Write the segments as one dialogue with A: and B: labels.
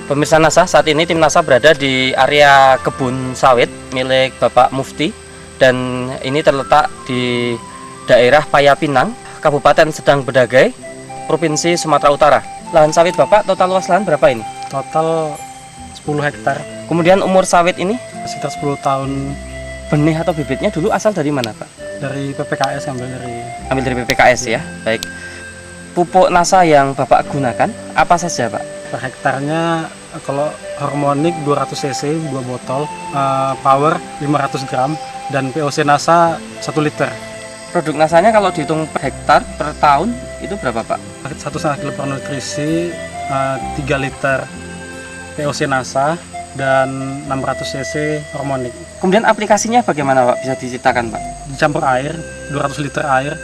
A: Pemirsa NASA, saat ini tim NASA berada di area kebun sawit milik Bapak Mufti, dan ini terletak di daerah Payapinang, Kabupaten Sedang Bedagai, Provinsi Sumatera Utara. Lahan sawit Bapak, total luas lahan berapa ini?
B: Total 10 hektar.
A: Kemudian umur sawit ini?
B: Sekitar 10 tahun.
A: Benih atau bibitnya dulu asal dari mana Pak?
B: Dari PPKS, ambil dari
A: PPKS ya, baik. Pupuk NASA yang Bapak gunakan apa saja Pak?
B: per hektarnya. Kalau harmonik 200 cc 2 botol, power 500 gram, dan POC NASA 1 liter.
A: Produk NASA-nya kalau dihitung per hektar per tahun itu berapa Pak?
B: 1,5 kilo per nutrisi, 3 liter POC NASA, dan 600 cc harmonik.
A: Kemudian aplikasinya bagaimana Pak? Bisa diceritakan Pak?
B: Dicampur air, 200 liter air,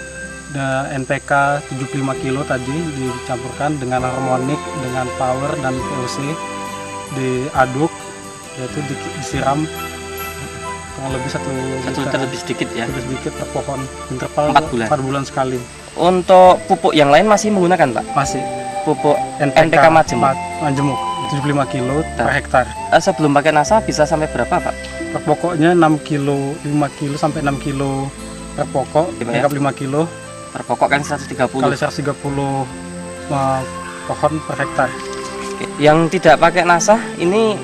B: dan NPK 75 kilo tadi dicampurkan dengan harmonik, dengan power dan POC, diaduk, yaitu disiram kurang lebih 1
A: liter lebih sedikit ya?
B: Lebih sedikit per pohon, interval
A: 4
B: bulan sekali.
A: Untuk pupuk yang lain masih menggunakan Pak?
B: Masih.
A: Pupuk NPK
B: Majemuk 75 kilo per hektar.
A: Sebelum pakai NASA bisa sampai berapa Pak?
B: Per pokoknya 6 kilo, 5 kilo sampai 6 kilo per pokok,
A: ya?
B: 5 kilo.
A: Per pokok kan 130.
B: Kali 130 pohon per hektar.
A: Yang tidak pakai NASA ini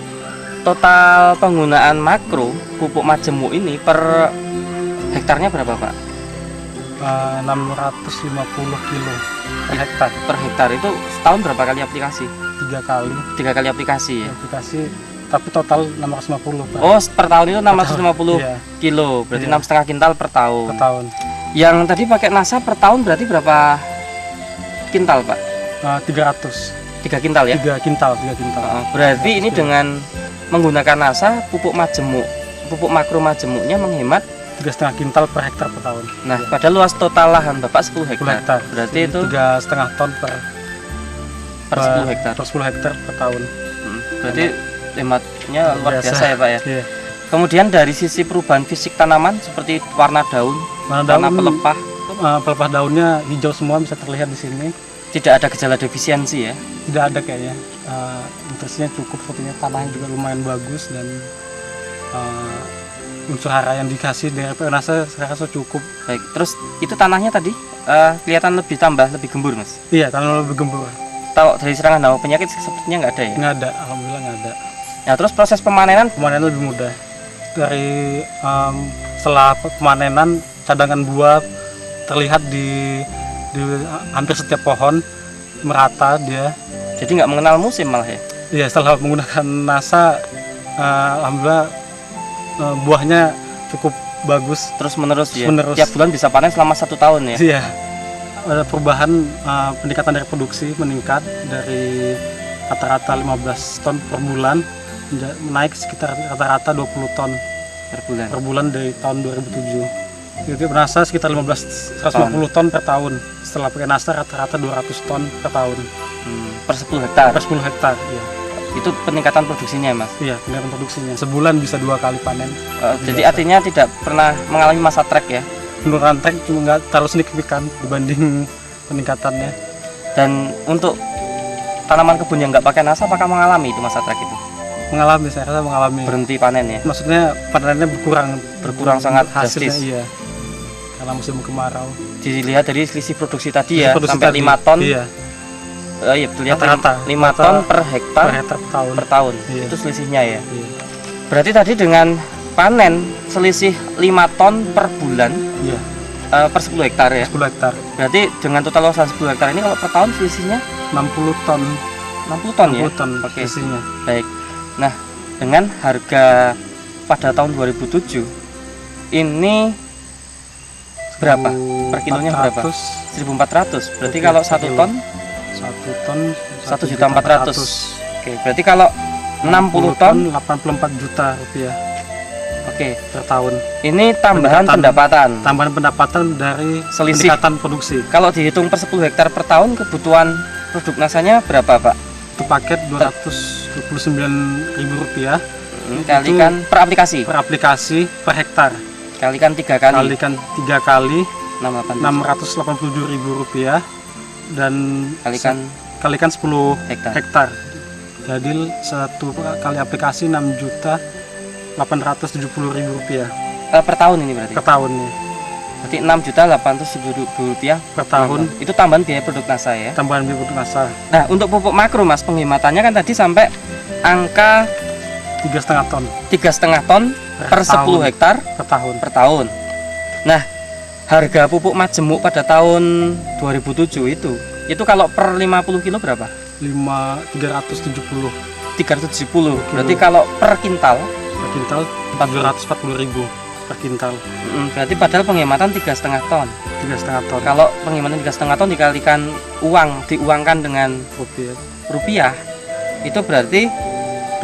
A: total penggunaan makro pupuk majemuk ini per hektarnya berapa Pak?
B: 650 kilo per hektar.
A: Per hektar itu setahun berapa kali aplikasi?
B: 3 kali.
A: 3 kali aplikasi ya?
B: Aplikasi, tapi total 650 per.
A: Oh, per tahun itu 650
B: iya.
A: kilo, berarti
B: Iya.
A: 6,5 kintal per tahun.
B: Per tahun.
A: Yang tadi pakai NASA per tahun berarti berapa kintal Pak?
B: 300.
A: 3 kintal ya?
B: 3 kintal.
A: Berarti ini dengan menggunakan NASA, pupuk majemuk, pupuk makro majemuknya menghemat
B: 3,5 kintal per hektar per tahun.
A: Nah, pada luas total lahan Bapak 10 hektar.
B: 10 hektar.
A: Berarti itu
B: 3,5 ton per
A: 10 hektar.
B: Per 10 hektar per tahun.
A: Berarti hematnya luar biasa ya Pak ya.
B: Iya.
A: Kemudian dari sisi perubahan fisik tanaman seperti warna daun, warna pelepah,
B: pelepah daunnya hijau semua, bisa terlihat di sini.
A: tidak ada gejala defisiensi ya?
B: Tidak ada kayaknya. Nutrisinya cukup, sepertinya tanahnya juga lumayan bagus, dan unsur hara yang dikasih dari NASA saya rasa cukup.
A: Baik, terus itu tanahnya tadi kelihatan lebih gembur Mas?
B: Iya, tanah lebih gembur.
A: Tahu dari serangan hama penyakit sepertinya nggak ada ya?
B: Nggak ada, alhamdulillah nggak ada.
A: Nah, terus proses pemanenan
B: lebih mudah. Dari setelah pemanenan, cadangan buah terlihat di hampir setiap pohon, merata dia.
A: jadi nggak mengenal musim malah ya?
B: Iya, setelah menggunakan NASA, alhamdulillah buahnya cukup bagus.
A: Terus menerus ya?
B: Menerus.
A: Tiap bulan bisa panen selama 1 tahun ya?
B: Iya, ada perubahan, peningkatan dari produksi meningkat dari rata-rata 15 ton per bulan, naik sekitar rata-rata 20 ton per bulan dari tahun 2007. Jadi NASA sekitar 150 ton per tahun. Setelah pakai NASA rata-rata 200 ton per tahun.
A: Per 10 hektar?
B: Per 10 hektar, iya.
A: Itu peningkatan produksinya Mas?
B: Iya, peningkatan produksinya. Sebulan bisa 2 kali panen.
A: Jadi artinya tidak pernah mengalami masa trek ya?
B: Penurunan trek cuma nggak terlalu signifikan dibanding peningkatannya.
A: Dan untuk tanaman kebun yang nggak pakai NASA, apakah mengalami itu masa trek itu?
B: Mengalami, saya rasa mengalami.
A: Berhenti panen ya?
B: Maksudnya panennya berkurang
A: sangat
B: hasilnya,
A: drastis.
B: iya. Karena musim kemarau.
A: Dilihat dari selisih produksi tadi ya,
B: Produksi
A: sampai
B: tadi,
A: 5 ton.
B: Iya.
A: Iya, terlihat
B: Rata-rata
A: 5 ton per hektar
B: per
A: tahun.
B: Iya.
A: Itu selisihnya ya.
B: Iya.
A: Berarti tadi dengan panen selisih 5 ton per bulan,
B: Iya.
A: per 10 hektar ya.
B: 10 hektar.
A: Berarti dengan total luasan 10 hektar ini kalau per tahun selisihnya
B: 60 ton.
A: 60 ton ya.
B: 60 ton
A: Oke.
B: isinya.
A: Baik. Nah, dengan harga pada tahun 2007 ini berapa? Per kilonya berapa? 1.400. Berarti
B: Oke,
A: kalau 1 ton
B: 1 ton
A: 1.400.000. Oke, berarti kalau 60 ton
B: 84 juta rupiah.
A: Oke,
B: per tahun.
A: Ini tambahan pendapatan.
B: Tambahan pendapatan dari
A: Selisih.
B: peningkatan produksi.
A: Kalau dihitung per 10 hektar per tahun, kebutuhan produk NASA-nya berapa, Pak?
B: Itu paket Rp229.000.
A: Kalikan per aplikasi.
B: Per aplikasi per hektar.
A: Kalikan 3 kali.
B: Kalikan 3 kali
A: Rp687.000
B: dan
A: kalikan
B: 10
A: hektar.
B: hektar. Jadi satu kali aplikasi 6.870.000 rupiah
A: Per tahun ini berarti?
B: per tahun nih.
A: Berarti 6.870.000 rupiah
B: Per tahun.
A: Itu tambahan biaya produk NASA ya?
B: Tambahan biaya produk NASA
A: Nah, untuk pupuk makro Mas, penghematannya kan tadi sampai angka
B: 3,5 ton
A: 3,5 ton per 10
B: tahun.
A: hektar
B: per tahun.
A: per tahun. Nah, harga pupuk majemuk pada tahun 2007 itu kalau per 50 kilo berapa?
B: 370
A: 370. Berarti kalau per kintal
B: per kintal 440.000 per kintal.
A: berarti padahal penghematan 3,5 ton.
B: 3,5 ton
A: Kalau penghematan 3,5 ton dikalikan diuangkan dengan rupiah, itu berarti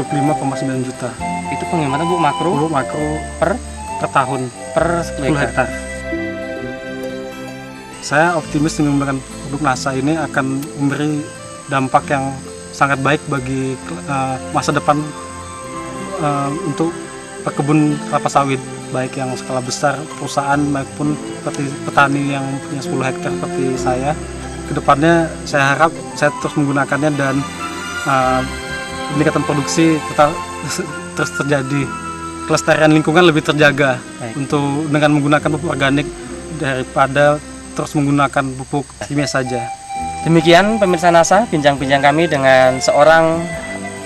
B: 25,9 juta.
A: itu penghematan pupuk makro
B: Pupuk makro
A: per
B: tahun
A: per 10
B: 10
A: hektar.
B: hektar. Saya optimis dengan menggunakan produk NASA ini akan memberi dampak yang sangat baik bagi masa depan untuk perkebun kelapa sawit, baik yang skala besar perusahaan maupun seperti petani yang punya 10 hektar seperti saya. Kedepannya saya harap saya terus menggunakannya dan peningkatan produksi terus terjadi, kelestarian lingkungan lebih terjaga.
A: Baik.
B: Untuk dengan menggunakan pupuk organik daripada terus menggunakan pupuk kimia saja.
A: Demikian pemirsa NASA, bincang-bincang kami dengan seorang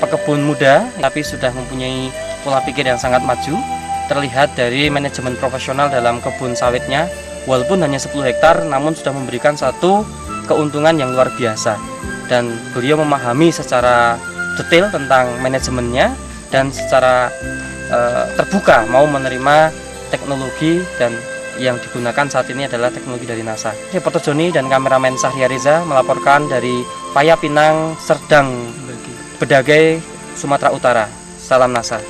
A: pekebun muda tapi sudah mempunyai pola pikir yang sangat maju, terlihat dari manajemen profesional dalam kebun sawitnya. Walaupun hanya 10 hektar namun sudah memberikan satu keuntungan yang luar biasa, dan beliau memahami secara detail tentang manajemennya dan secara terbuka mau menerima teknologi, dan yang digunakan saat ini adalah teknologi dari NASA. Reporter Joni dan kameramen Sahria Reza melaporkan dari Paya Pinang, Serdang, Bedagai, Sumatera Utara. Salam NASA.